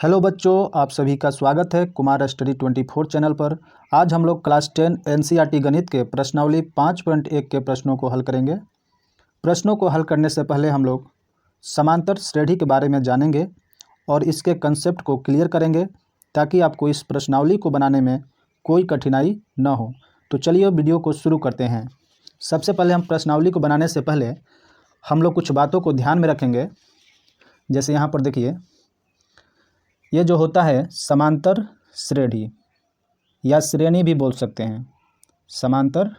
Hello बच्चों, आप सभी का स्वागत है कुमार स्टडी 24 चैनल पर। आज हम लोग क्लास 10 एनसीईआरटी गणित के प्रश्नावली 5.1 के प्रश्नों को हल करेंगे। प्रश्नों को हल करने से पहले हम लोग समांतर श्रेणी के बारे में जानेंगे और इसके कंसेप्ट को क्लियर करेंगे ताकि आपको इस प्रश्नावली को बनाने में कोई कठिनाई न हो। तो चलिए वीडियो को शुरू करते हैं। सबसे पहले हम प्रश्नावली को बनाने से पहले हम लोग कुछ बातों को ध्यान में रखेंगे। जैसे यहाँ पर देखिए, ये जो होता है समांतर श्रेणी या श्रेणी भी बोल सकते हैं, समांतर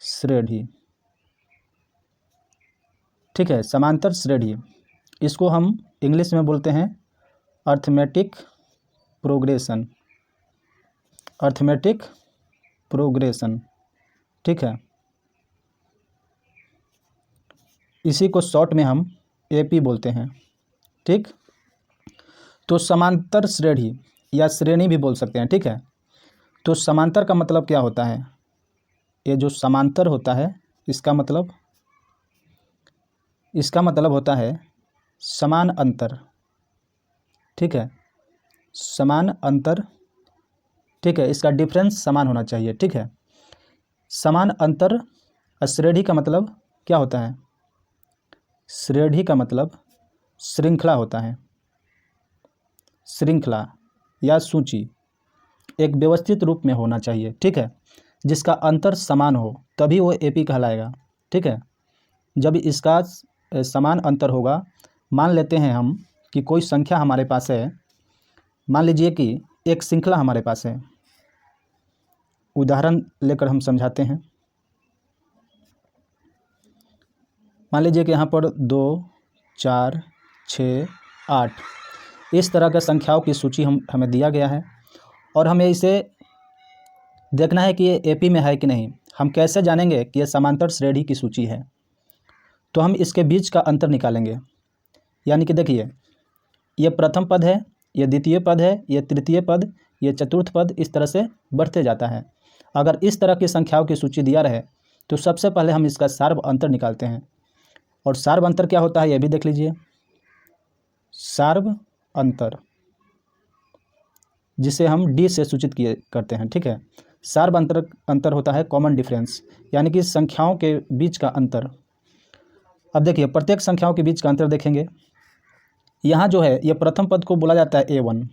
श्रेणी, ठीक है। समांतर श्रेणी, इसको हम इंग्लिश में बोलते हैं अर्थमेटिक प्रोग्रेशन, अर्थमेटिक प्रोग्रेशन, ठीक है। इसी को शॉर्ट में हम एपी बोलते हैं, ठीक। तो समांतर श्रेणी या श्रेणी भी बोल सकते हैं, ठीक है। तो समांतर का मतलब क्या होता है? ये जो समांतर होता है इसका मतलब होता है समान अंतर, ठीक है, समान अंतर, ठीक है। इसका डिफरेंस समान होना चाहिए, ठीक है। समान अंतर। श्रेणी का मतलब क्या होता है? श्रेणी का मतलब श्रृंखला होता है, श्रृंखला या सूची एक व्यवस्थित रूप में होना चाहिए, ठीक है। जिसका अंतर समान हो तभी वो एपी कहलाएगा, ठीक है। जब इसका समान अंतर होगा, मान लेते हैं हम कि कोई संख्या हमारे पास है, मान लीजिए कि एक श्रृंखला हमारे पास है। उदाहरण लेकर हम समझाते हैं। मान लीजिए कि यहाँ पर 2, 4, 6, 8 इस तरह के संख्याओं की सूची हमें दिया गया है और हमें इसे देखना है कि ये एपी में है कि नहीं। हम कैसे जानेंगे कि ये समांतर श्रेणी की सूची है? तो हम इसके बीच का अंतर निकालेंगे। यानी कि देखिए, ये प्रथम पद है, ये द्वितीय पद है, ये तृतीय पद, ये चतुर्थ पद, इस तरह से बढ़ते जाता है। अगर इस तरह की संख्याओं की सूची दिया रहे तो सबसे पहले हम इसका सार्व अंतर निकालते हैं। और सार्व अंतर क्या होता है ये भी देख लीजिए। सार्व अंतर, जिसे हम डी से सूचित करते हैं, ठीक है। सार्व अंतर होता है कॉमन डिफरेंस, यानी कि संख्याओं के बीच का अंतर। अब देखिए, प्रत्येक संख्याओं के बीच का अंतर देखेंगे। यहाँ जो है ये प्रथम पद को बोला जाता है A1,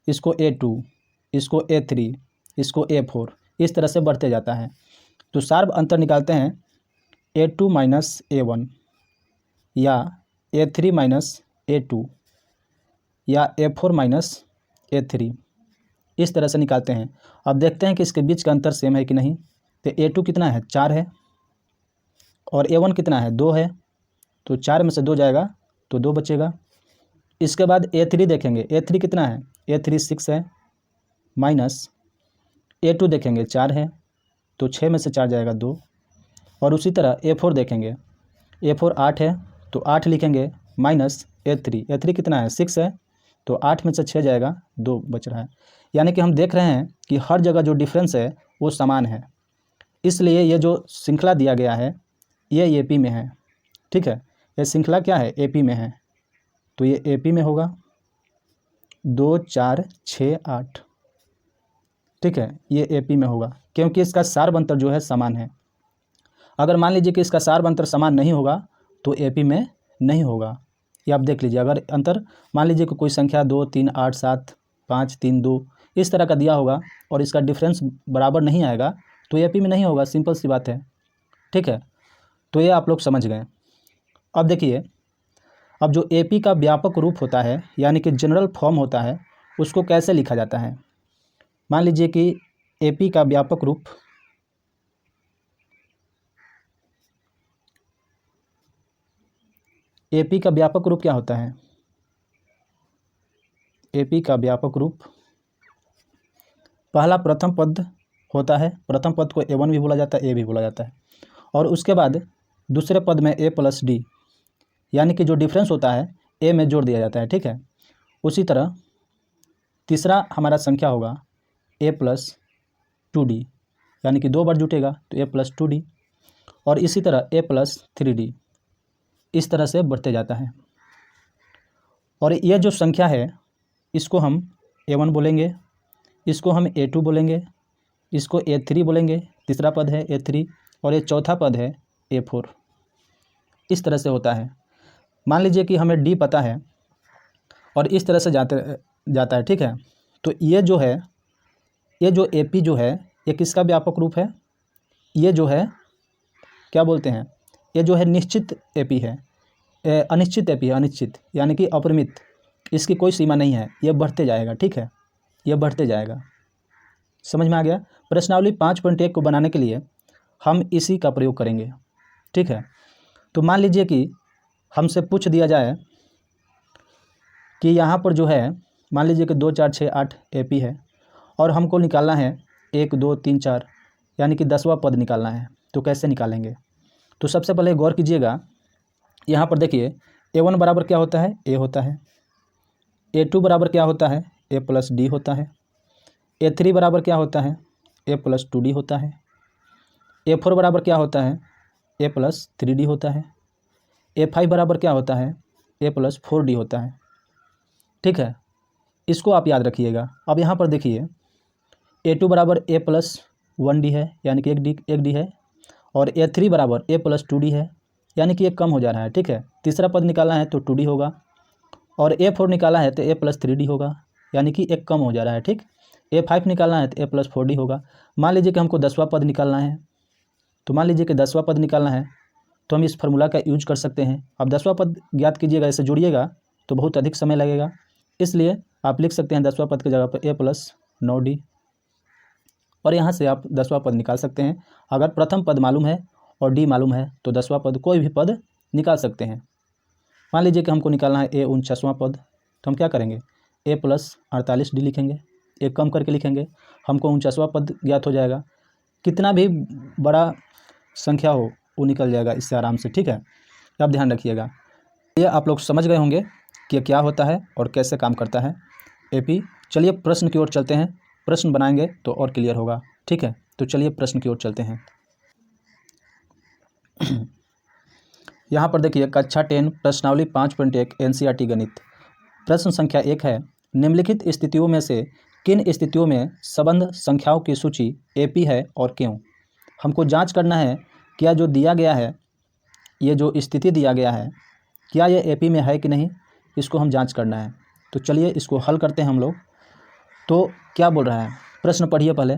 इसको A2, इसको A3, इसको A4, इस तरह से बढ़ते जाता है। तो सार्व अंतर निकालते हैं A2 माइनस A1 या A3 माइनस A2 या A4 माइनस A3, इस तरह से निकालते हैं। अब देखते हैं कि इसके बीच का अंतर सेम है कि नहीं। तो A2 कितना है? 4 है और A1 कितना है? 2 है। तो 4 में से 2 जाएगा तो 2 बचेगा। इसके बाद A3 देखेंगे, A3 कितना है? A3 6 है, माइनस A2 देखेंगे 4 है, तो 6 में से 4 जाएगा 2। और उसी तरह A4 देखेंगे, A4 8 है, तो 8 लिखेंगे, माइनस A3 कितना है? 6 है, तो 8 में से 6 जाएगा, 2 बच रहा है। यानी कि हम देख रहे हैं कि हर जगह जो डिफरेंस है वो समान है। इसलिए ये जो श्रृंखला दिया गया है ये एपी में है, ठीक है। ये श्रृंखला क्या है? एपी में है, तो ये एपी में होगा। 2, 4, 6, 8, ठीक है, ये एपी में होगा क्योंकि इसका सार्व अंतर जो है समान है। अगर मान लीजिए कि इसका सार्व अंतर समान नहीं होगा तो एपी में नहीं होगा। ये आप देख लीजिए, अगर अंतर मान लीजिए कि कोई संख्या 2, 3, 8, 7, 5, 3, 2 इस तरह का दिया होगा और इसका डिफरेंस बराबर नहीं आएगा तो एपी में नहीं होगा। सिंपल सी बात है, ठीक है। तो ये आप लोग समझ गए। अब देखिए, अब जो एपी का व्यापक रूप होता है यानी कि जनरल फॉर्म होता है, उसको कैसे लिखा जाता है? मान लीजिए कि एपी का व्यापक रूप, एपी का व्यापक रूप क्या होता है? एपी का व्यापक रूप, पहला प्रथम पद होता है, प्रथम पद को A1 भी बोला जाता है, A भी बोला जाता है, और उसके बाद दूसरे पद में A प्लस डी, यानी कि जो डिफरेंस होता है A में जोड़ दिया जाता है, ठीक है। उसी तरह तीसरा हमारा संख्या होगा A प्लस 2D, यानी कि 2 बार जुटेगा तो A प्लस 2D, और इसी तरह A प्लस 3D, इस तरह से बढ़ते जाता है। और ये जो संख्या है इसको हम A1 बोलेंगे, इसको हम A2 बोलेंगे, इसको A3 बोलेंगे, तीसरा पद है A3 और ये चौथा पद है A4। इस तरह से होता है। मान लीजिए कि हमें D पता है और इस तरह से जाता है, ठीक है। तो ये जो है, ये जो AP जो है ये किसका व्यापक रूप है? ये जो है क्या बोलते हैं, ये जो है निश्चित AP है, अनिश्चित AP है, अनिश्चित यानी कि अपरिमित, इसकी कोई सीमा नहीं है, ये बढ़ते जाएगा, ठीक है, ये बढ़ते जाएगा। समझ में आ गया? प्रश्नावली 5.1 को बनाने के लिए हम इसी का प्रयोग करेंगे, ठीक है। तो मान लीजिए कि हमसे पूछ दिया जाए कि यहाँ पर जो है, मान लीजिए कि 2 4 6 8 AP है और हमको निकालना है 1 2 3 4 यानी कि 10वां पद निकालना है। तो कैसे निकालेंगे? तो सबसे पहले गौर कीजिएगा, यहाँ पर देखिए A1 बराबर क्या होता है? A होता है। A2 बराबर क्या होता है? A प्लस D होता है। A3 बराबर क्या होता है? A प्लस 2D होता है। A4 बराबर क्या होता है? A प्लस 3D होता है। A5 बराबर क्या होता है? A प्लस 4D होता है, ठीक है। इसको आप याद रखिएगा। अब यहाँ पर देखिए A2 बराबर A प्लस 1D है यानी कि एक डी है, और A3 बराबर A प्लस 2D है यानी कि एक कम हो जा रहा है, ठीक है। तीसरा पद निकालना है तो 2D होगा, और A4 निकाला है तो A प्लस 3D होगा यानी कि एक कम हो जा रहा है, ठीक। A5 निकालना है तो A प्लस 4D होगा। मान लीजिए कि हमको 10वां पद निकालना है, तो मान लीजिए कि 10वां पद निकालना है तो हम इस फार्मूला का यूज कर सकते हैं। अब 10वां पद ज्ञात कीजिएगा, इसे जोड़िएगा तो बहुत अधिक समय लगेगा, इसलिए आप लिख सकते हैं 10वां पद की जगह पर A प्लस 9D, और यहाँ से आप 10वां पद निकाल सकते हैं। अगर प्रथम पद मालूम है और D मालूम है तो 10वां पद कोई भी पद निकाल सकते हैं। मान लीजिए कि हमको निकालना है A 49वां पद, तो हम क्या करेंगे? A प्लस 48D लिखेंगे, एक कम करके लिखेंगे, हमको 49वां पद ज्ञात हो जाएगा। कितना भी बड़ा संख्या हो वो निकल जाएगा इससे आराम से, ठीक है। आप ध्यान रखिएगा। ये आप लोग समझ गए होंगे कि क्या होता है और कैसे काम करता है AP। चलिए प्रश्न की ओर चलते हैं, प्रश्न बनाएंगे तो और क्लियर होगा, ठीक है। तो चलिए प्रश्न की ओर चलते हैं। यहाँ पर देखिए कक्षा 10 प्रश्नावली 5.1 NCERT गणित, प्रश्न संख्या 1 है, निम्नलिखित स्थितियों में से किन स्थितियों में संबंध संख्याओं की सूची AP है और क्यों? हमको जांच करना है क्या जो दिया गया है, ये जो स्थिति दिया गया है, क्या ये AP में है कि नहीं, इसको हम जांच करना है। तो चलिए इसको हल करते हैं हम लोग। तो क्या बोल रहा है, प्रश्न पढ़िए पहले।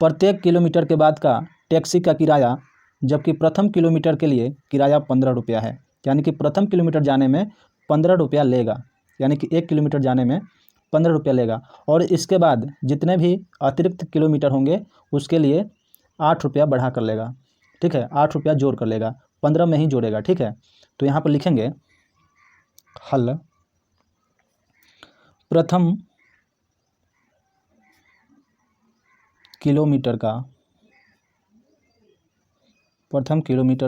प्रत्येक किलोमीटर के बाद का टैक्सी का किराया, जबकि प्रथम किलोमीटर के लिए किराया 15 रुपया है, यानी कि प्रथम किलोमीटर जाने में 15 रुपया लेगा, यानी कि 1 किलोमीटर जाने में 15 रुपया लेगा, और इसके बाद जितने भी अतिरिक्त किलोमीटर होंगे उसके लिए 8 रुपया बढ़ा कर लेगा, ठीक है, 8 रुपया जोड़ कर लेगा, 15 में ही जोड़ेगा, ठीक है। तो यहाँ पर लिखेंगे हल, प्रथम किलोमीटर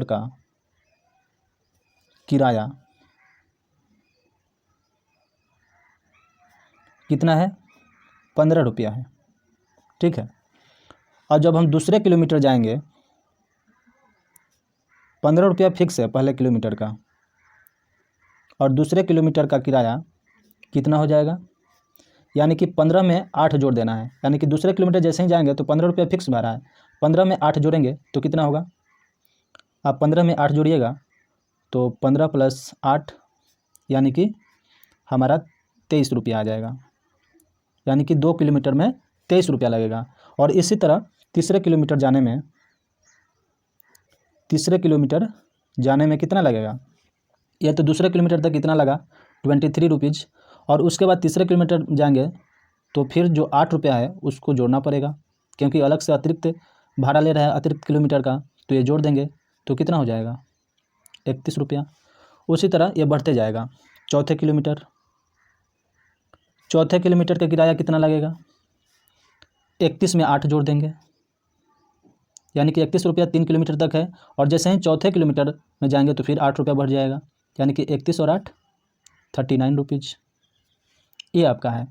का किराया कितना है? 15 रुपया है, ठीक है। और जब हम दूसरे किलोमीटर जाएंगे, 15 रुपया फिक्स है पहले किलोमीटर का, और दूसरे किलोमीटर का किराया कितना हो जाएगा, यानी कि 15 में 8 जोड़ देना है, यानी कि दूसरे किलोमीटर जैसे ही जाएंगे तो 15 रुपया फिक्स भरा है, 15 में 8 जोड़ेंगे तो कितना होगा? आप 15 में 8 जोड़िएगा तो 15 प्लस 8 यानी कि हमारा 23 रुपया आ जाएगा, यानी कि 2 किलोमीटर में 23 रुपया लगेगा। और इसी तरह तीसरे किलोमीटर जाने में कितना लगेगा? यह तो दूसरे किलोमीटर तक कितना लगा? 23 रुपीज़, और उसके बाद तीसरे किलोमीटर जाएंगे तो फिर जो 8 रुपया है उसको जोड़ना पड़ेगा, क्योंकि अलग से अतिरिक्त भाड़ा ले रहा है अतिरिक्त किलोमीटर का, तो ये जोड़ देंगे तो कितना हो जाएगा? 31 रुपया। उसी तरह ये बढ़ते जाएगा। चौथे किलोमीटर का किराया कितना लगेगा? 31 में 8 जोड़ देंगे, यानी कि 31 रुपया 3 किलोमीटर तक है, और जैसे ही चौथे किलोमीटर में जाएंगे तो फिर 8 रुपया बढ़ जाएगा, यानी कि 31 और 8 39 रुपीज़। ये आपका है।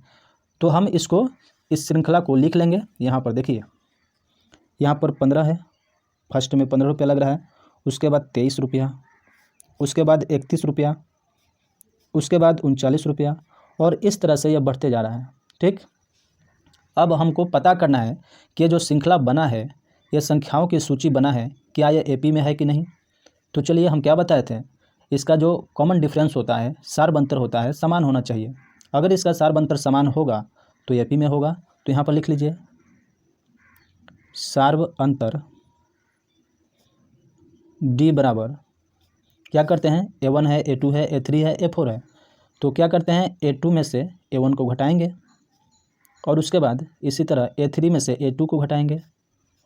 तो हम इसको, इस श्रृंखला को लिख लेंगे। यहाँ पर देखिए, यहाँ पर 15 है, फर्स्ट में 15 रुपया लग रहा है, उसके बाद 23 रुपया, उसके बाद 31 रुपया, उसके बाद 39 रुपया, और इस तरह से यह बढ़ते जा रहा है। ठीक, अब हमको पता करना है कि ये जो श्रृंखला बना है, ये संख्याओं की सूची बना है, क्या ये एपी में है कि नहीं। तो चलिए हम क्या बताए थे, इसका जो कॉमन डिफरेंस होता है, सार्व अंतर होता है, समान होना चाहिए। अगर इसका सार्व अंतर समान होगा तो एपी में होगा। तो यहाँ पर लिख लीजिए सार्व अंतर डी बराबर क्या करते हैं, A1 है, A2 है, A3 है, A4 है। तो क्या करते हैं, A2 में से A1 को घटाएंगे और उसके बाद इसी तरह A3 में से A2 को घटाएंगे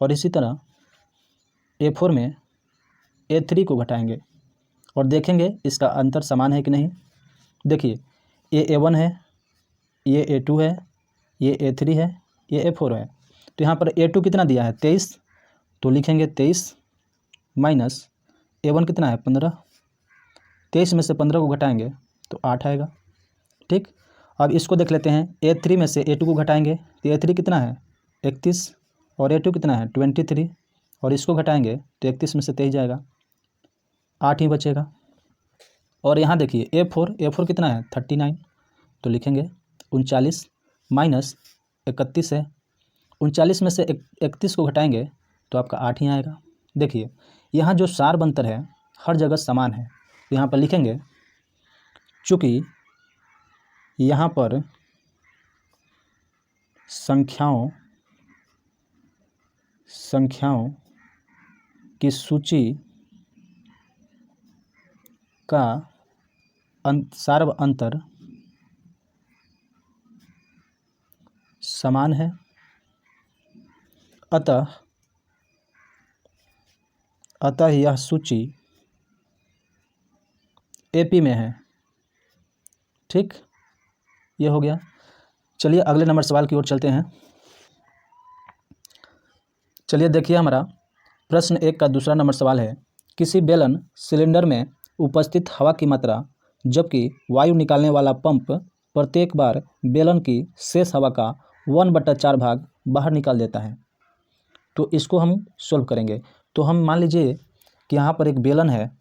और इसी तरह A4 में A3 को घटाएंगे और देखेंगे इसका अंतर समान है कि नहीं। देखिए ये A1 है, ये A2 है, ये A3 है, ये A4 है। तो यहाँ पर A2 कितना दिया है 23, तो लिखेंगे 23 माइनस A1 कितना है 15, 23 में से 15 को घटाएंगे तो 8 आएगा। ठीक, अब इसको देख लेते हैं, A3 में से A2 को घटाएंगे तो A3 कितना है 31 और A2 कितना है 23 और इसको घटाएंगे तो 31 में से 23 जाएगा, 8 ही बचेगा। और यहाँ देखिए A4 कितना है 39, तो लिखेंगे 39 माइनस 31 है, 39 में से 31 को घटाएंगे तो आपका 8 ही आएगा। देखिए यहाँ जो सार्व अंतर है हर जगह समान है। तो यहाँ पर लिखेंगे चूँकि यहाँ पर संख्याओं की सूची का सार्व अंतर समान है, अतः यह सूची एपी में है। ठीक, ये हो गया। चलिए अगले नंबर सवाल की ओर चलते हैं। चलिए देखिए हमारा प्रश्न 1 का दूसरा नंबर सवाल है, किसी बेलन सिलेंडर में उपस्थित हवा की मात्रा जबकि वायु निकालने वाला पंप प्रत्येक बार बेलन की शेष हवा का 1/4 भाग बाहर निकाल देता है। तो इसको हम सोल्व करेंगे। तो हम मान लीजिए कि यहाँ पर एक बेलन है,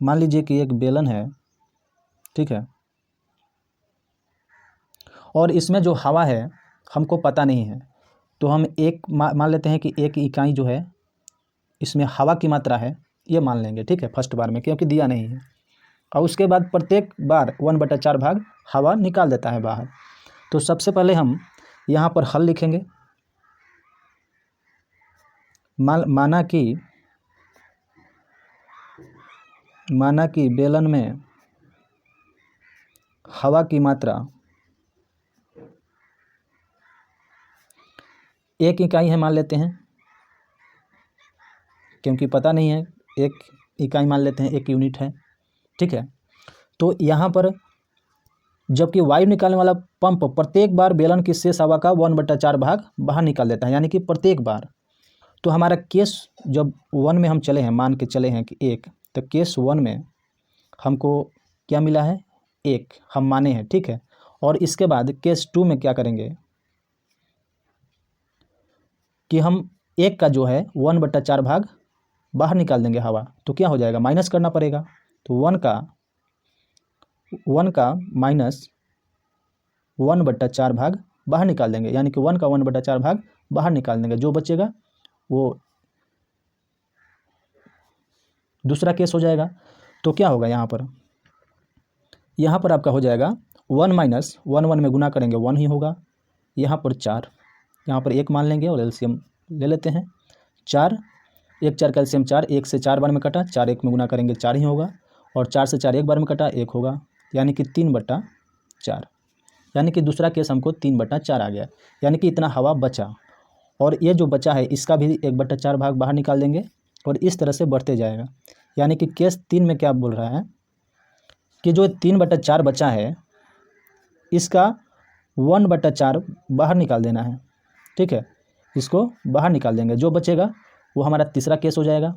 मान लीजिए कि एक बेलन है, ठीक है, और इसमें जो हवा है हमको पता नहीं है। तो हम एक मान लेते हैं कि एक इकाई जो है इसमें हवा की मात्रा है, ये मान लेंगे। ठीक है, फर्स्ट बार में क्योंकि दिया नहीं है। और उसके बाद प्रत्येक बार 1/4 भाग हवा निकाल देता है बाहर। तो सबसे पहले हम यहाँ पर हल लिखेंगे। माना कि बेलन में हवा की मात्रा 1 इकाई है, मान लेते हैं, क्योंकि पता नहीं है, 1 इकाई मान लेते हैं, 1 यूनिट है। ठीक है, तो यहाँ पर जबकि वायु निकालने वाला पंप प्रत्येक बार बेलन की शेष हवा का 1/4 भाग बाहर निकाल देता है, यानी कि प्रत्येक बार। तो हमारा केस जब 1 में हम चले हैं, मान के चले हैं कि 1, तो केस 1 में हमको क्या मिला है 1, हम माने हैं। ठीक है, और इसके बाद केस 2 में क्या करेंगे कि हम 1 का जो है 1/4 भाग बाहर निकाल देंगे हवा। तो क्या हो जाएगा, माइनस करना पड़ेगा। तो 1 का माइनस 1/4 भाग बाहर निकाल देंगे, यानी कि 1 का 1/4 भाग बाहर निकाल देंगे। जो बचेगा वो दूसरा केस हो जाएगा। तो क्या होगा यहाँ पर आपका हो जाएगा 1 माइनस 1 में गुना करेंगे 1 ही होगा। यहाँ पर 4, यहाँ पर 1 मान लेंगे और एलसीएम ले लेते हैं। 4 1 4 का एलसीएम 4, 1 से 4 बार में कटा, 4 1 में गुना करेंगे 4 ही होगा, और 4 से 4 1 बार में कटा 1 होगा, यानी कि 3/4, यानी कि दूसरा केस हमको 3/4 आ गया, यानी कि इतना हवा बचा। और ये जो बचा है इसका भी 1/4 भाग बाहर निकाल देंगे और इस तरह से बढ़ते जाएगा। यानी कि केस 3 में क्या बोल रहा है कि जो 3/4 बचा है इसका 1/4 बाहर निकाल देना है। ठीक है, इसको बाहर निकाल देंगे, जो बचेगा वो हमारा तीसरा केस हो जाएगा।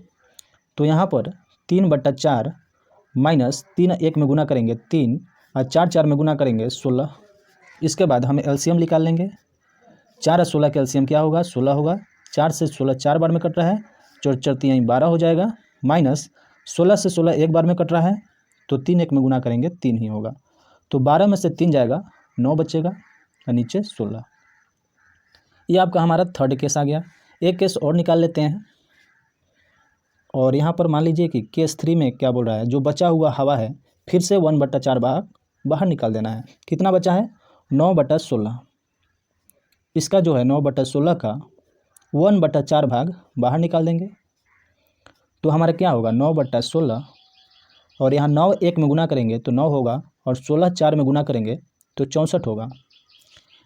तो यहाँ पर 3/4 माइनस 3 1 में गुना करेंगे 3 और 4 4 में गुना करेंगे 16। इसके बाद हम एलसीएम निकाल लेंगे। 4 और 16 का एलसीएम क्या होगा 16 होगा। 4 से 16 4 बार में कट रहा है, 4 4 3 12 हो जाएगा, माइनस 16 से 16 1 बार में कट रहा है तो 3 1 में गुना करेंगे 3 ही होगा। तो 12 में से 3 जाएगा 9 बचेगा और नीचे 16। ये आपका हमारा थर्ड केस आ गया। एक केस और निकाल लेते हैं। और यहाँ पर मान लीजिए कि केस 3 में क्या बोल रहा है, जो बचा हुआ हवा है फिर से 1/4 भाग बाहर निकाल देना है। कितना बचा है? 9/16। इसका जो है 9/16 का 1/4 भाग बाहर निकाल देंगे तो हमारा क्या होगा? 9/16 और यहाँ 9 1 में गुना करेंगे तो 9 होगा और 16 4 में गुना करेंगे तो 64 होगा।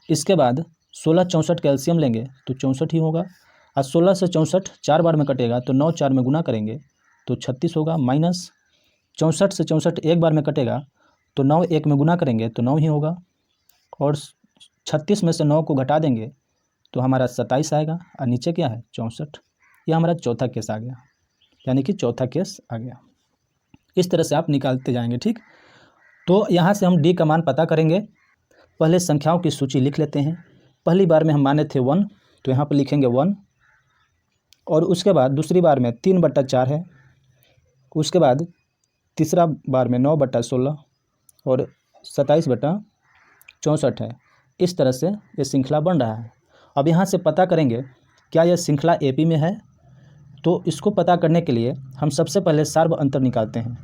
इसके बाद 16 64 का एलसीएम लेंगे तो 64 ही होगा। और 16 से 64 4 बार में कटेगा तो 9 4 में गुना करेंगे तो 36 होगा। माइनस 64 से 64 एक बार में कटेगा तो 9 1 में गुना करेंगे तो 9 ही होगा। और 36 में से 9 को घटा देंगे तो हमारा 27 आएगा और नीचे क्या है? 64। यह हमारा चौथा केस आ गया, यानी कि चौथा केस आ गया। इस तरह से आप निकालते जाएंगे। ठीक, तो यहाँ से हम डी का मान पता करेंगे। पहले संख्याओं की सूची लिख लेते हैं। पहली बार में हम माने थे 1, तो यहाँ पर लिखेंगे 1। और उसके बाद दूसरी बार में 3/4 है। उसके बाद तीसरा बार में 9/16 और 27/64 है। इस तरह से ये श्रृंखला बन रहा है। अब यहाँ से पता करेंगे क्या यह श्रृंखला एपी में है। तो इसको पता करने के लिए हम सबसे पहले सार्व अंतर निकालते हैं।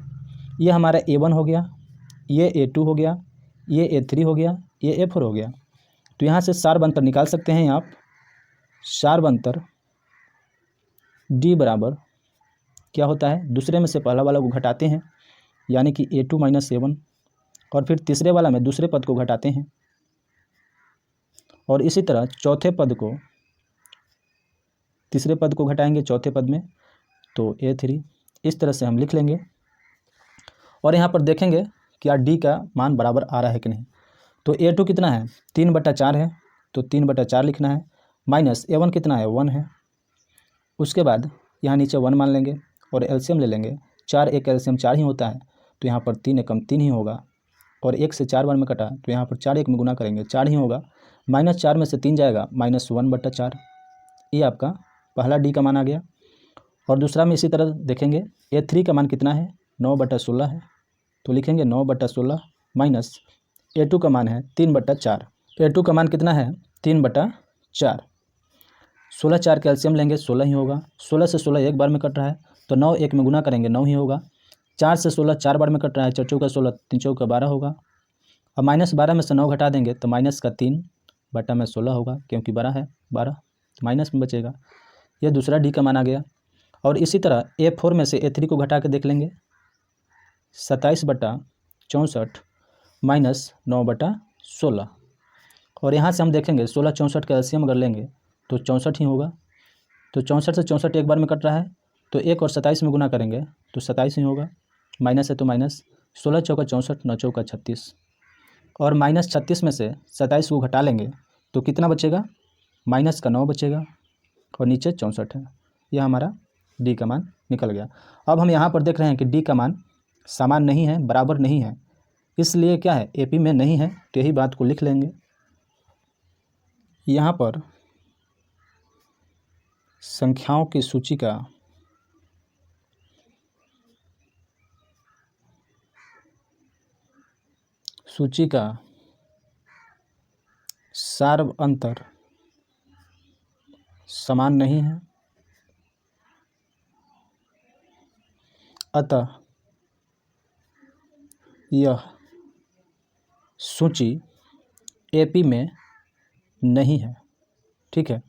ये हमारा A1 हो गया, ये A2 हो गया, ये A3 हो गया, ये A4 हो गया। तो यहाँ से सार्व अंतर निकाल सकते हैं आप। सार्व अंतर D बराबर क्या होता है? दूसरे में से पहला वाला को घटाते हैं, यानी कि A2 - A1, और फिर तीसरे वाला में दूसरे पद को घटाते हैं, और इसी तरह चौथे पद को तीसरे पद को घटाएंगे चौथे पद में तो A3। इस तरह से हम लिख लेंगे। और यहाँ पर देखेंगे क्या D का मान बराबर आ रहा है कि नहीं। तो A2 कितना है? 3/4 है, तो 3/4 लिखना है। माइनस A1 कितना है? 1 है। उसके बाद यहाँ नीचे 1 मान लेंगे और एलसीएम ले लेंगे। 4 1 एलसीएम 4 ही होता है, तो यहाँ पर 3 एकम 3 ही होगा। और 1 से 4 बार में कटा तो यहाँ पर 4 1 में गुना करेंगे 4 ही होगा। -4 में से 3 जाएगा -1/4। ये आपका पहला डी का मान आ गया। और दूसरा में इसी तरह देखेंगे। A3 का मान कितना है? 9/16 है, तो लिखेंगे 9/16 माइनस A2 का मान है 3/4। A2 का मान कितना है? 3/4। 16 4 का एलसीएम लेंगे 16 ही होगा। 16 से 16 एक बार में कट रहा है तो 9 1 में गुना करेंगे 9 ही होगा। 4 से 16 4 बार में कट रहा है, 4 चौका 16 3 चौका 12 होगा। अब -12 में से 9 घटा देंगे तो -3/16 होगा, क्योंकि बड़ा है 12, माइनस में बचेगा। यह दूसरा डी का मान आ गया। और इसी तरह A4 में से A3 को घटा के देख लेंगे। 27/64 माइनस 9/16। और यहाँ से हम देखेंगे 16 64 का एलसीएम अगर लेंगे तो 64 ही होगा। तो 64 से 64 एक बार में कट रहा है तो 1 और 27 में गुना करेंगे तो 27 ही होगा। माइनस है तो माइनस। 16 चौका 64, 9 चौका 36। और -36 में से 27 को घटा लेंगे तो कितना बचेगा? -9 बचेगा और नीचे 64 है। यह हमारा डी का मान निकल गया। अब हम यहाँ पर देख रहे हैं कि डी का मान समान नहीं है, बराबर नहीं है, इसलिए क्या है? एपी में नहीं है। तो यही बात को लिख लेंगे। यहाँ पर संख्याओं की सूची का सार्व अंतर समान नहीं है, अतः यह सूची एपी में नहीं है। ठीक है,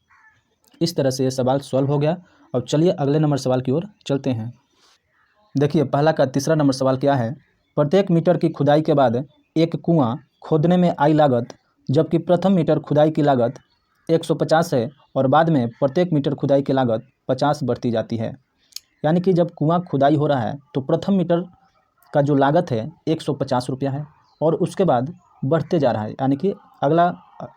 इस तरह से यह सवाल सॉल्व हो गया। अब चलिए अगले नंबर सवाल की ओर चलते हैं। देखिए पहला का तीसरा नंबर सवाल क्या है? प्रत्येक मीटर की खुदाई के बाद एक कुआं खोदने में आई लागत, जबकि प्रथम मीटर खुदाई की लागत 150 है और बाद में प्रत्येक मीटर खुदाई की लागत 50 बढ़ती जाती है। यानी कि जब कुआं खुदाई हो रहा है तो प्रथम मीटर का जो लागत है 150 रुपया है और उसके बाद बढ़ते जा रहा है, यानी कि अगला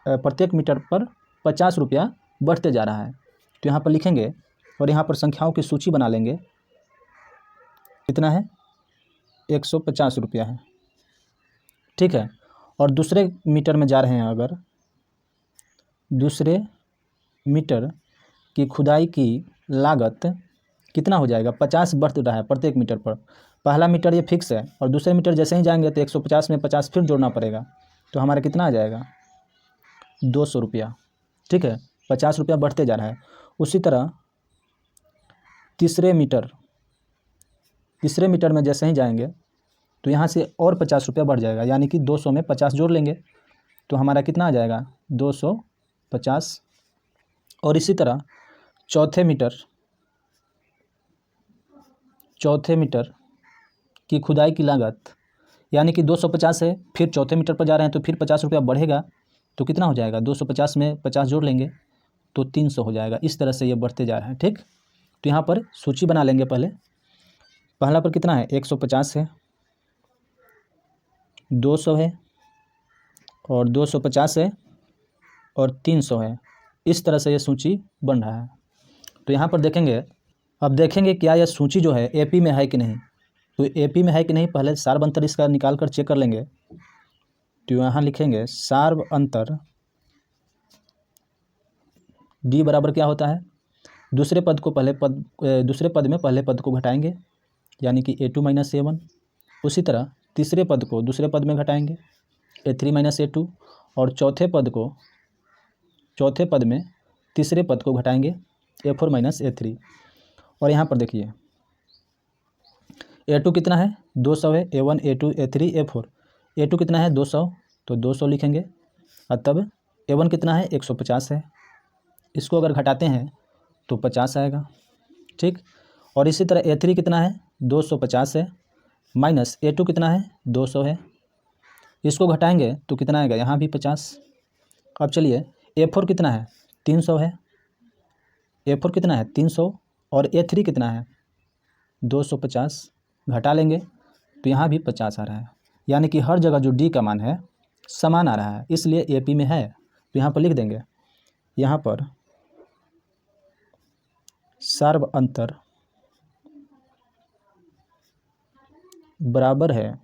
प्रत्येक मीटर पर 50 रुपया बढ़ते जा रहा है। तो यहाँ पर लिखेंगे और यहाँ पर संख्याओं की सूची बना लेंगे। कितना है? 150 रुपया है। ठीक है, और दूसरे मीटर में जा रहे हैं, अगर दूसरे मीटर की खुदाई की लागत कितना हो जाएगा? 50 बढ़ रहा है प्रत्येक मीटर पर, पहला मीटर ये फिक्स है और दूसरे मीटर जैसे ही जाएंगे तो 150 में 50 फिर जोड़ना पड़ेगा, तो हमारा कितना आ जाएगा 200 रुपया। ठीक है, 50 रुपया बढ़ते जा रहा है। उसी तरह तीसरे मीटर में जैसे ही जाएंगे तो यहाँ से और 50 रुपया बढ़ जाएगा, यानी कि 200 में 50 जोड़ लेंगे तो हमारा कितना आ जाएगा 250। और इसी तरह चौथे मीटर की खुदाई की लागत, यानी कि 250 है, फिर चौथे मीटर पर जा रहे हैं तो फिर 50 रुपया बढ़ेगा, तो कितना हो जाएगा 250 में 50 जोड़ लेंगे तो 300 हो जाएगा। इस तरह से ये बढ़ते जा रहा है। ठीक, तो यहाँ पर सूची बना लेंगे। पहला पर कितना है 150 है, 200 है और 250 है और 300 है। इस तरह से ये सूची बन रहा है। तो यहाँ पर देखेंगे, अब देखेंगे क्या यह सूची जो है एपी में है कि नहीं। तो एपी में है कि नहीं पहले सार्व अंतर इसका निकाल कर चेक कर लेंगे। तो यहाँ लिखेंगे सार्व अंतर डी बराबर क्या होता है, दूसरे पद में पहले पद को घटाएंगे, यानी कि A2 - A1। उसी तरह तीसरे पद को दूसरे पद में घटाएंगे A3 - A2, और चौथे पद में तीसरे पद को घटाएंगे A4 - A3। और यहाँ पर देखिए A2 कितना है 200 है, A1 A2 A3 A4। A2 कितना है 200, तो 200 लिखेंगे। और तब A1 कितना है 150 है, इसको अगर घटाते हैं तो 50 आएगा। ठीक, और इसी तरह A3 कितना है 250 है, माइनस A2 कितना है 200 है, इसको घटाएंगे तो कितना आएगा यहाँ भी 50। अब चलिए A4 कितना है 300 है, A4 कितना है 300 और A3 कितना है 250, घटा लेंगे तो यहाँ भी 50 आ रहा है। यानी कि हर जगह जो D का मान है समान आ रहा है, इसलिए AP में है। तो यहाँ पर लिख देंगे, यहाँ पर सार्व अंतर बराबर है,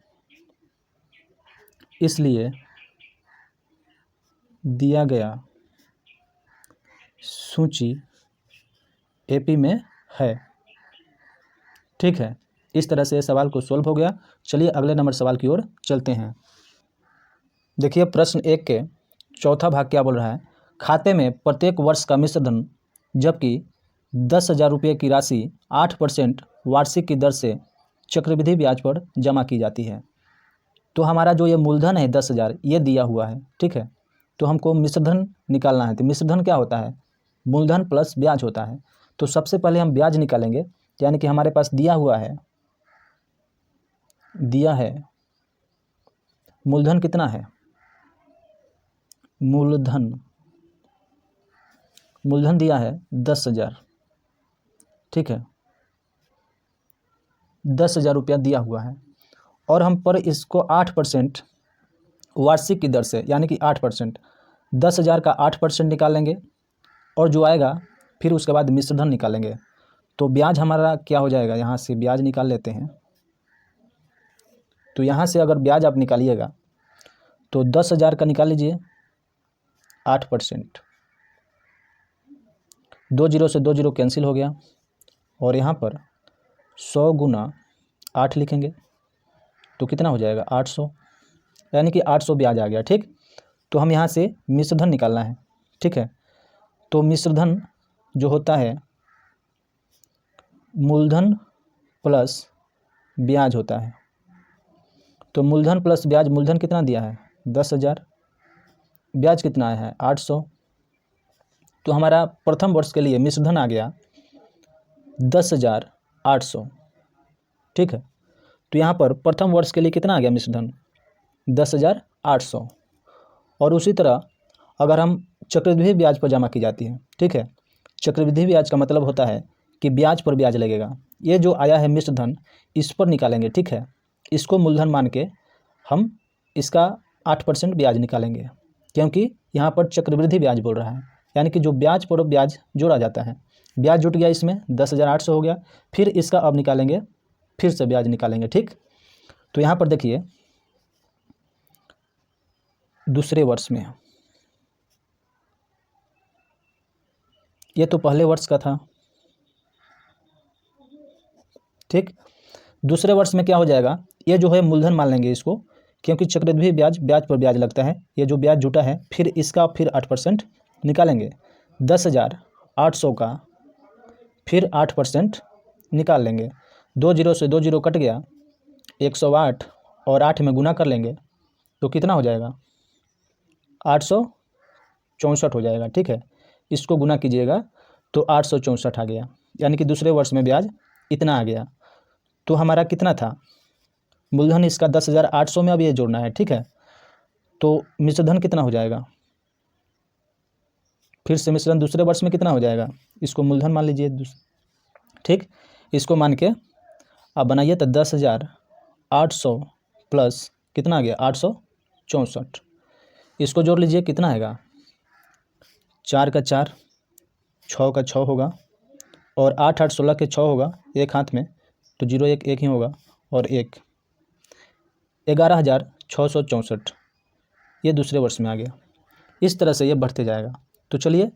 इसलिए दिया गया सूची एपी में है। ठीक है, इस तरह से सवाल को सोल्व हो गया। चलिए अगले नंबर सवाल की ओर चलते हैं। देखिए प्रश्न 1 के चौथा भाग क्या बोल रहा है, खाते में प्रत्येक वर्ष का मिश्रधन जबकि 10,000 रुपये की राशि 8% वार्षिक की दर से चक्रवृद्धि ब्याज पर जमा की जाती है। तो हमारा जो ये मूलधन है 10,000 ये दिया हुआ है। ठीक है, तो हमको मिश्रधन निकालना है। तो मिश्रधन क्या होता है, मूलधन प्लस ब्याज होता है। तो सबसे पहले हम ब्याज निकालेंगे, यानी कि हमारे पास दिया है मूलधन कितना है, मूलधन दिया है 10,000। ठीक है, 10,000 रुपया दिया हुआ है और हम पर इसको 8% वार्षिक की दर से, यानी कि 8%, 10,000 का 8% निकालेंगे और जो आएगा फिर उसके बाद मिश्रधन निकालेंगे। तो ब्याज हमारा क्या हो जाएगा, यहाँ से ब्याज निकाल लेते हैं। तो यहाँ से अगर ब्याज आप निकालिएगा तो 10,000 का निकाल लीजिए 8%, 2 जीरो से 2 जीरो कैंसिल हो गया और यहाँ पर 100 गुना 8 लिखेंगे तो कितना हो जाएगा 800, यानी कि 800 ब्याज आ गया। ठीक, तो हम यहाँ से मिश्रधन निकालना है। ठीक है, तो मिश्रधन जो होता है मूलधन प्लस ब्याज होता है। तो मूलधन प्लस ब्याज, मूलधन कितना दिया है 10,000, ब्याज कितना आया है 800। तो हमारा प्रथम वर्ष के लिए मिश्रधन आ गया 10,800। ठीक है, तो यहाँ पर प्रथम वर्ष के लिए कितना आ गया मिश्रधन 10,800। और उसी तरह अगर हम चक्रवृद्धि ब्याज पर जमा की जाती है। ठीक है, चक्रवृद्धि ब्याज का मतलब होता है कि ब्याज पर ब्याज लगेगा। ये जो आया है मिश्रधन इस पर निकालेंगे। ठीक है, इसको मूलधन मान के हम इसका 8% ब्याज निकालेंगे, क्योंकि यहाँ पर चक्रवृद्धि ब्याज बोल रहा है, यानी कि जो ब्याज पर ब्याज जोड़ा जाता है। ब्याज जुट गया, इसमें 10,800 हो गया, फिर इसका अब निकालेंगे, फिर से ब्याज निकालेंगे। ठीक, तो यहाँ पर देखिए दूसरे वर्ष में, ये तो पहले वर्ष का था। ठीक, दूसरे वर्ष में क्या हो जाएगा, ये जो है मूलधन मान लेंगे इसको, क्योंकि चक्रवृद्धि ब्याज ब्याज पर ब्याज लगता है। ये जो ब्याज जुटा है फिर इसका फिर 8% निकालेंगे। 10,800 का फिर 8% निकाल लेंगे। 2 जीरो से 2 जीरो कट गया, 108 और 8 में गुना कर लेंगे तो कितना हो जाएगा, 864 हो जाएगा। ठीक है, इसको गुना कीजिएगा तो 864 आ गया, यानी कि दूसरे वर्ष में ब्याज इतना आ गया। तो हमारा कितना था मूलधन इसका 10,800 में अब ये जोड़ना है। ठीक है, तो मिश्रधन कितना हो जाएगा, फिर से मिश्रण दूसरे वर्ष में कितना हो जाएगा, इसको मूलधन मान लीजिए। ठीक, इसको मान के अब बनाइए तो 10,800 प्लस कितना आ गया, 864। इसको जोड़ लीजिए, कितना आएगा, 4 का 4, 6 का 6 होगा, और 8 8 16 के 6 होगा एक हाथ में, तो 0 1 1 ही होगा, और 1 11,664 ये दूसरे वर्ष में आ गया। इस तरह से ये बढ़ते जाएगा। तो चलिए,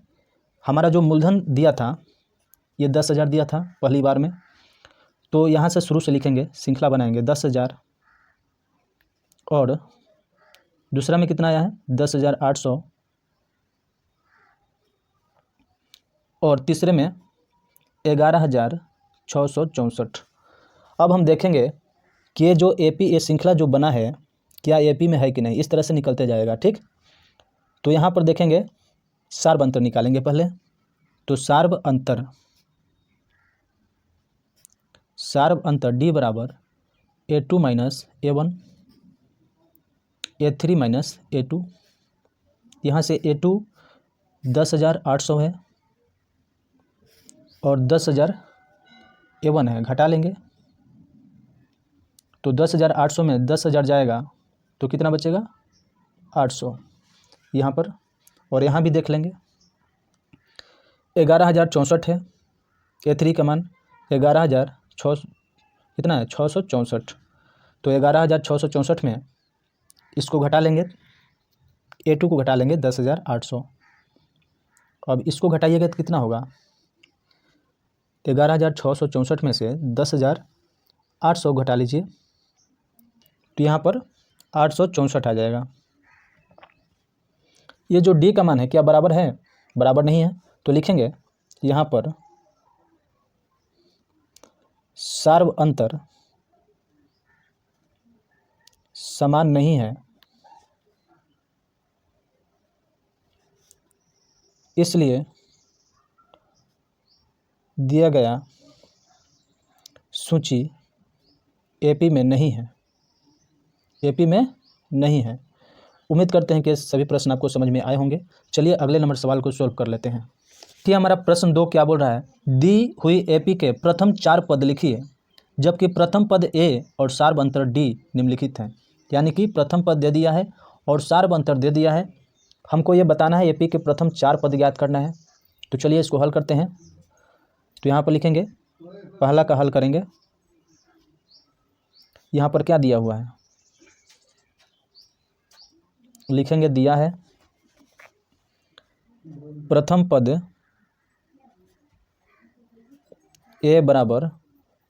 हमारा जो मूलधन दिया था ये 10,000 दिया था पहली बार में, तो यहाँ से शुरू से लिखेंगे, श्रृंखला बनाएंगे। 10,000 और दूसरा में कितना आया है, 10,800, और तीसरे में 11,664। अब हम देखेंगे कि ये जो ये श्रृंखला जो बना है क्या एपी में है कि नहीं, इस तरह से निकलते जाएगा। ठीक, तो यहाँ पर देखेंगे सार्व अंतर निकालेंगे पहले। तो सार्व अंतर डी बराबर A2 minus A1, A3 minus A2। यहाँ से A2 10,800 है और 10,000 A1 है, घटा लेंगे तो 10,800 में 10,000 जाएगा तो कितना बचेगा, 800 यहाँ पर, और यहाँ भी देख लेंगे 11,064 है, A3 का मान 11,600 कितना है, 664। तो 11,664 में इसको घटा लेंगे, A2 को घटा लेंगे 10,800। अब इसको घटाइएगा तो कितना होगा, 11,664 में से 10,800 घटा लीजिए तो यहाँ पर 864 आ जाएगा। ये जो डी का मान है क्या बराबर है, बराबर नहीं है, तो लिखेंगे यहाँ पर सार्व अंतर समान नहीं है, इसलिए दिया गया सूची एपी में नहीं है, एपी में नहीं है। उम्मीद करते हैं कि सभी प्रश्न आपको समझ में आए होंगे। चलिए अगले नंबर सवाल को सॉल्व कर लेते हैं। कि हमारा प्रश्न 2 क्या बोल रहा है, दी हुई एपी के प्रथम 4 पद लिखिए जबकि प्रथम पद ए और सार्व अंतर डी निम्नलिखित हैं। यानी कि प्रथम पद दे दिया है और सार्व अंतर दे दिया है, हमको ये बताना है एपी के प्रथम 4 पद ज्ञात करना है। तो चलिए इसको हल करते हैं। तो यहाँ पर लिखेंगे, पहला का हल करेंगे। यहाँ पर क्या दिया हुआ है, लिखेंगे दिया है प्रथम पद ए बराबर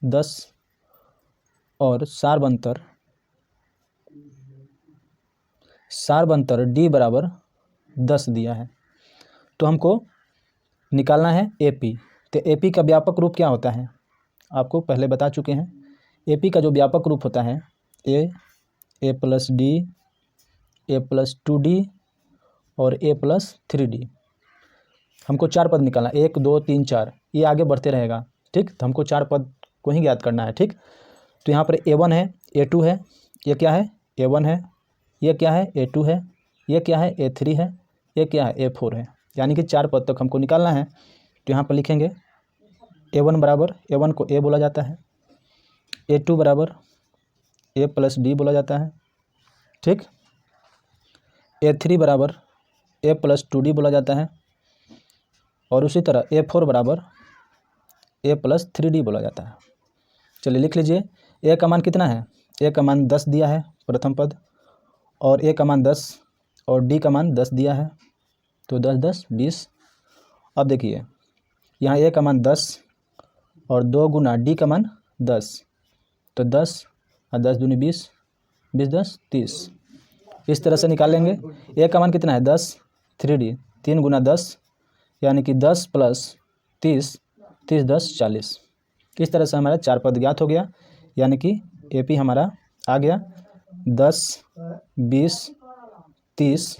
10 और सार्व अंतर डी बराबर 10 दिया है। तो हमको निकालना है एपी। तो एपी का व्यापक रूप क्या होता है, आपको पहले बता चुके हैं। एपी का जो व्यापक रूप होता है ए प्लस डी, A+2D और A+3D। हमको 4 पद निकालना, 1 2 3 4, ये आगे बढ़ते रहेगा। ठीक, तो हमको 4 पद को ही ज्ञात करना है। ठीक, तो यहाँ पर A1 है, A2 है, ये क्या है, A1 है, ये क्या है, A2 है, ये क्या है, A3 है, ये क्या है, A4 है। यानी कि 4 पद तक हमको निकालना है। तो यहाँ पर लिखेंगे A1 बराबर, A1 को A बोला जाता है, A2 बराबर A+D बोला जाता है। ठीक, A3 बराबर A+2D बोला जाता है, और उसी तरह A4 बराबर A+3D बोला जाता है। चलिए लिख लीजिए, ए का मान कितना है, ए का मान 10 दिया है प्रथम पद, और ए का मान 10 और डी का मान 10 दिया है, तो 10 10 20। अब देखिए यहाँ ए का मान 10 और 2 गुना डी का मान 10, तो 10 और 10 दूनी 20, 20 10 30, इस तरह से निकाल लेंगे। ए का मान कितना है 10, 3D 3 गुना 10 यानी कि 10 प्लस 30, 30 10 40। इस तरह से हमारा 4 पद ज्ञात हो गया, यानी कि AP हमारा आ गया 10, 20, 30,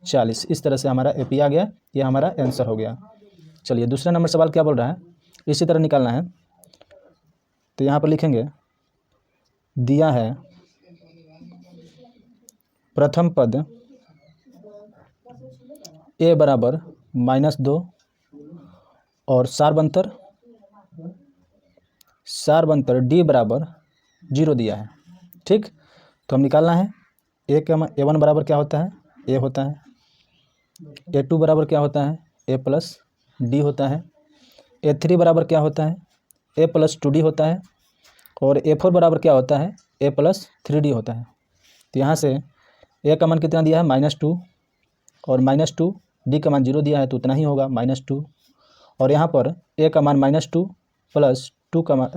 40। इस तरह से हमारा AP आ गया, ये हमारा आंसर हो गया। चलिए दूसरा नंबर सवाल क्या बोल रहा है, इसी तरह निकालना है। तो यहाँ पर लिखेंगे दिया है प्रथम पद A बराबर -2 और सार्वंतर D बराबर 0 दिया है। ठीक, तो हम निकालना है A1 बराबर क्या होता है, A होता है। A2 बराबर क्या होता है, A प्लस D होता है। A3 बराबर क्या होता है, A प्लस 2D होता है। और A4 बराबर क्या होता है, A प्लस 3D होता है। तो यहाँ से A का मान कितना दिया है -2 और -2, D का मान 0 दिया है तो उतना ही होगा -2। और यहाँ पर A का मान -2 प्लस 2 का मान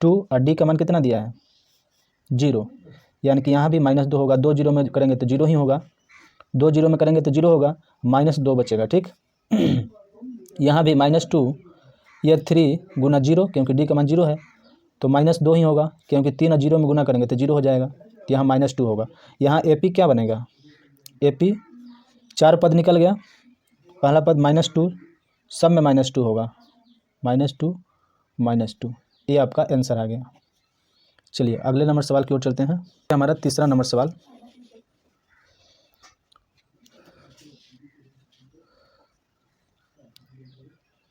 2 और D का मान कितना दिया है 0, यानी कि यहाँ भी -2 होगा। 2 0 में करेंगे तो 0 ही होगा, 2 0 में करेंगे तो 0 होगा, -2 बचेगा। ठीक यहाँ भी -2, ये 3 गुना 0 क्योंकि D का मान 0 है तो -2 ही होगा, क्योंकि 3 और 0 में गुना करेंगे तो 0 हो जाएगा, तो यहाँ -2 होगा। यहाँ AP क्या बनेगा, AP 4 पद निकल गया, पहला पद -2, सब में -2 होगा, -2 -2, ये आपका आंसर आ गया। चलिए अगले नंबर सवाल की ओर चलते हैं। हमारा तीसरा नंबर सवाल,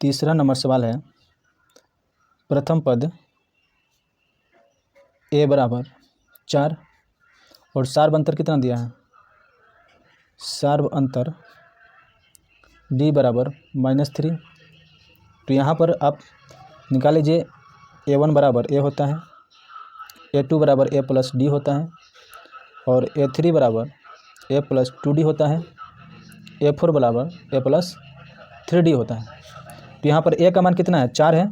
तीसरा नंबर सवाल है प्रथम पद A बराबर 4 और सार्व अंतर कितना दिया है, सार्व अंतर D बराबर -3। तो यहाँ पर आप निकाल लीजिए A1 बराबर A होता है, A2 बराबर A प्लस D होता है और A3 बराबर A प्लस 2D होता है, A4 बराबर A प्लस 3D होता है। तो यहाँ पर A का मान कितना है 4 है,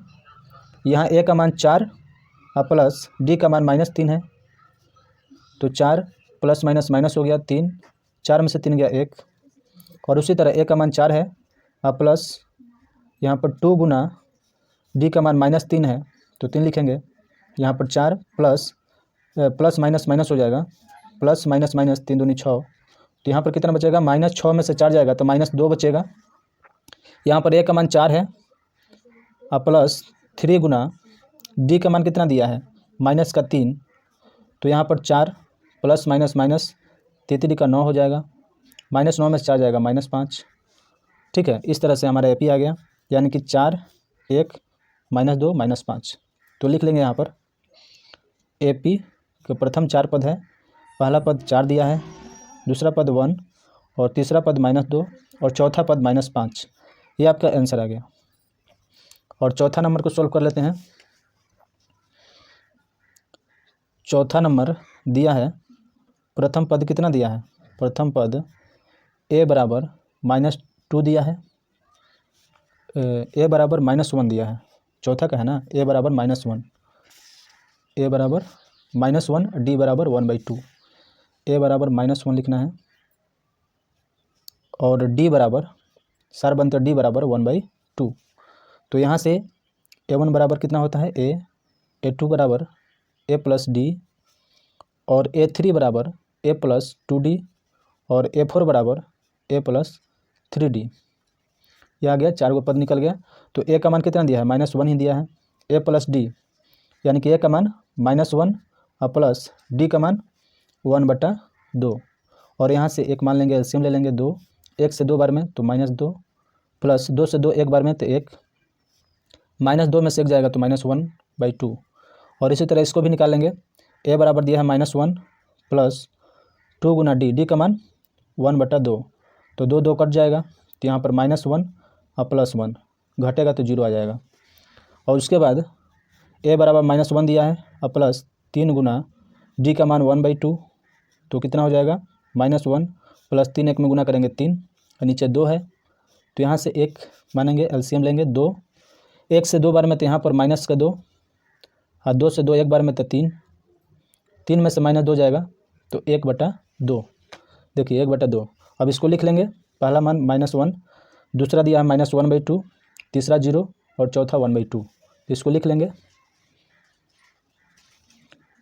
यहाँ A का मान 4 और प्लस D का मान -3 है, तो 4 प्लस माइनस माइनस हो गया 3, 4 में से 3 गया 1। और उसी तरह A का मान 4 है और प्लस यहाँ पर 2 गुना D का मान -3 है तो 3 लिखेंगे, यहाँ पर 4 प्लस माइनस माइनस हो जाएगा, प्लस माइनस माइनस 3 दूनी 6, तो यहाँ पर कितना बचेगा -6 में से 4 जाएगा तो -2 बचेगा। यहाँ पर A का मान 4 है और प्लस 3 गुना D का मान कितना दिया है -3, तो यहाँ पर 4 प्लस माइनस माइनस 3 का 9 हो जाएगा, -9 में से 4 जाएगा -5। ठीक है, इस तरह से हमारा AP आ गया, यानी कि 4 1 -2 -5। तो लिख लेंगे यहाँ पर AP के प्रथम 4 पद है, पहला पद 4 दिया है, दूसरा पद 1 और तीसरा पद -2 और चौथा पद -5। ये आपका आंसर आ गया। और चौथा नंबर को सॉल्व कर लेते हैं। चौथा नंबर दिया है, प्रथम पद कितना दिया है, प्रथम पद A बराबर -2 दिया है, A बराबर -1 दिया है, चौथा का है ना, A बराबर -1, A बराबर -1, D बराबर 1/2, A बराबर -1 लिखना है और D बराबर सार बनते D बराबर 1/2। तो यहाँ से A1 बराबर कितना होता है A, A2 बराबर A प्लस D और A3 बराबर A प्लस 2D और A4 बराबर A प्लस 3D। यह आ गया, 4 गो पद निकल गया। तो A का मान कितना दिया है -1 ही दिया है, A प्लस D यानी कि A का मान -1 और प्लस D का मान 1/2 और यहाँ से एक मान लेंगे, एलसीएम ले लेंगे 2, 1 से 2 बार में तो -2 प्लस 2 से 2 एक बार में तो 1, -2 में से 1 जाएगा तो -1/2। और इसी तरह इसको भी निकाल लेंगे, A बराबर दिया है -1 प्लस 2 गुना D का मान 1/2, तो 2 2 कट जाएगा तो यहाँ पर -1 और +1 घटेगा तो 0 आ जाएगा। और उसके बाद A बराबर -1 दिया है और प्लस 3 गुना D का मान 1/2, तो कितना हो जाएगा -1 प्लस 3 1 में गुना करेंगे 3 और नीचे 2 है तो यहाँ से 1 मानेंगे, एलसीएम लेंगे 2, 1 से 2 बार में तो यहाँ पर -2 हाँ 2 से 2 एक बार में तो 3, 3 में से -2 जाएगा तो 1/2। देखिए 1/2। अब इसको लिख लेंगे, पहला मान -1, दूसरा दिया है -1/2, तीसरा 0 और चौथा 1/2। इसको लिख लेंगे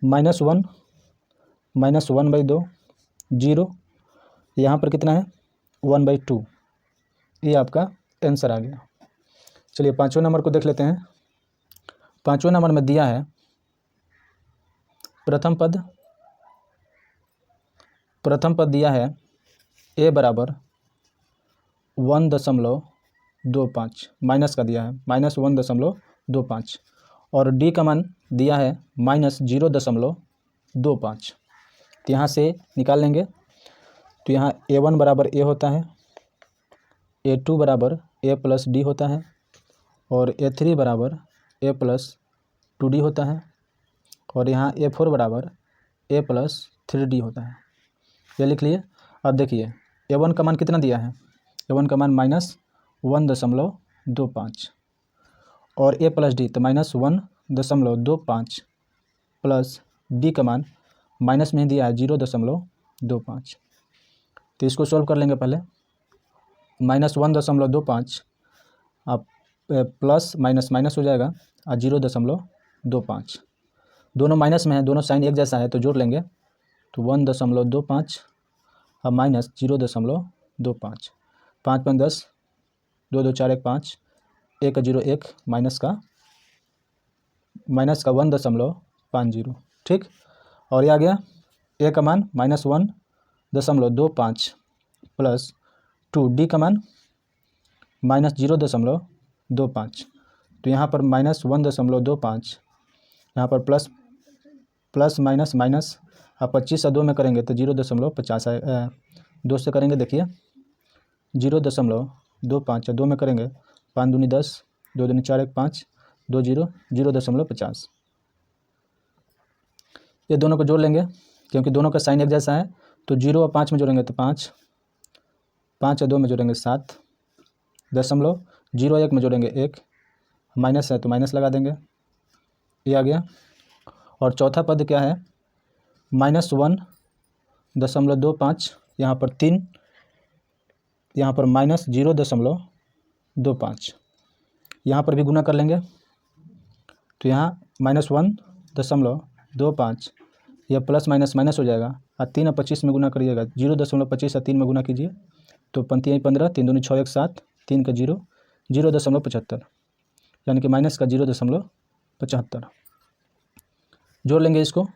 -1 -1/2 0, यहाँ पर कितना है 1/2। ये आपका आंसर आ गया। चलिए 5वें नंबर को देख लेते हैं। 5वें नंबर में दिया है प्रथम पद दिया है a बराबर 1.25, माइनस का दिया है -1.25, और d का मान दिया है -0.25। तो यहाँ से निकाल लेंगे। तो यहाँ a1 बराबर a होता है, a2 बराबर a + d होता है, और a3 बराबर a + 2d होता है, और यहाँ a4 बराबर a + 3d होता है। ये लिख लिए। अब देखिए a1 का मान कितना दिया है, a1 का मान -1.25, और a + d तो -1.25 प्लस d का मान माइनस में दिया है 0.25। तो इसको सॉल्व कर लेंगे। पहले -1.25 आप प्लस माइनस माइनस हो जाएगा और 0.25, दोनों माइनस में है, दोनों साइन एक जैसा है तो जोड़ लेंगे। तो 1.25 और माइनस 0.25, 5 × 10, 2 2 4 1 5, 1 0 1, माइनस का 1.50। ठीक, और ये आ गया a का मान -1.25 प्लस 2d का मान -0.25। तो यहाँ पर -1.25, यहाँ पर प्लस माइनस माइनस, आप 25 और 2 में करेंगे तो 0.50 है। 2 से करेंगे देखिए 0.25, 2 में करेंगे 5 दूनी 10, 2 दूनी 4 1 5, 2 0, 0.50। ये दोनों को जोड़ लेंगे क्योंकि दोनों का साइन एक जैसा है। तो 0 और 5 में जोड़ेंगे तो 5, 5 और 2 में जोड़ेंगे 7, 0 1 में जोड़ेंगे 1, माइनस है तो माइनस लगा देंगे। ये आ गया। और चौथा पद क्या है -1.25, यहाँ पर 3, यहाँ पर -0.25, यहाँ पर भी गुना कर लेंगे। तो यहाँ -1.25, यह प्लस माइनस माइनस हो जाएगा, और 3 और 25 में गुना करिएगा, 0.25 और 3 में गुना कीजिए तो 5 15, 3 दूनी 6 1 7, 3 का 0, 0.75, यानी कि माइनस का 0.75। जोड़ लेंगे इसको,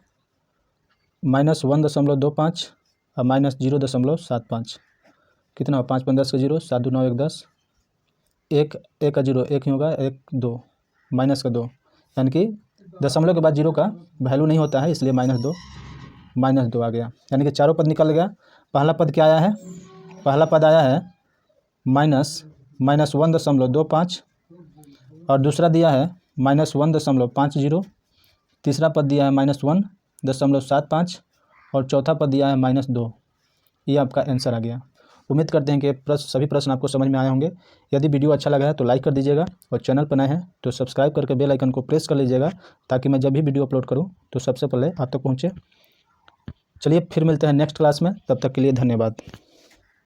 -1.25 और -0.75 कितना हो, 5 × 10 का 0, 7 2 9 1 10, 1 का 0 1 ही होगा, 1 2, माइनस का 2, यानी कि दशमलव के बाद 0 का वैल्यू नहीं होता है, इसलिए -2 आ गया। यानी कि चारों पद निकल गया। पहला पद क्या आया है, पहला पद आया है -1.25, और दूसरा दिया है -1.50, तीसरा पद दिया है -1.75, और चौथा पद दिया है -2। ये आपका आंसर आ गया। उम्मीद करते हैं कि सभी प्रश्न आपको समझ में आए होंगे। यदि वीडियो अच्छा लगा है तो लाइक कर दीजिएगा, और चैनल पर नए हैं तो सब्सक्राइब करके बेल आइकन को प्रेस कर लीजिएगा, ताकि मैं जब भी वीडियो अपलोड करूं तो सबसे पहले आप तक पहुंचे। चलिए फिर मिलते हैं नेक्स्ट क्लास में, तब तक के लिए धन्यवाद।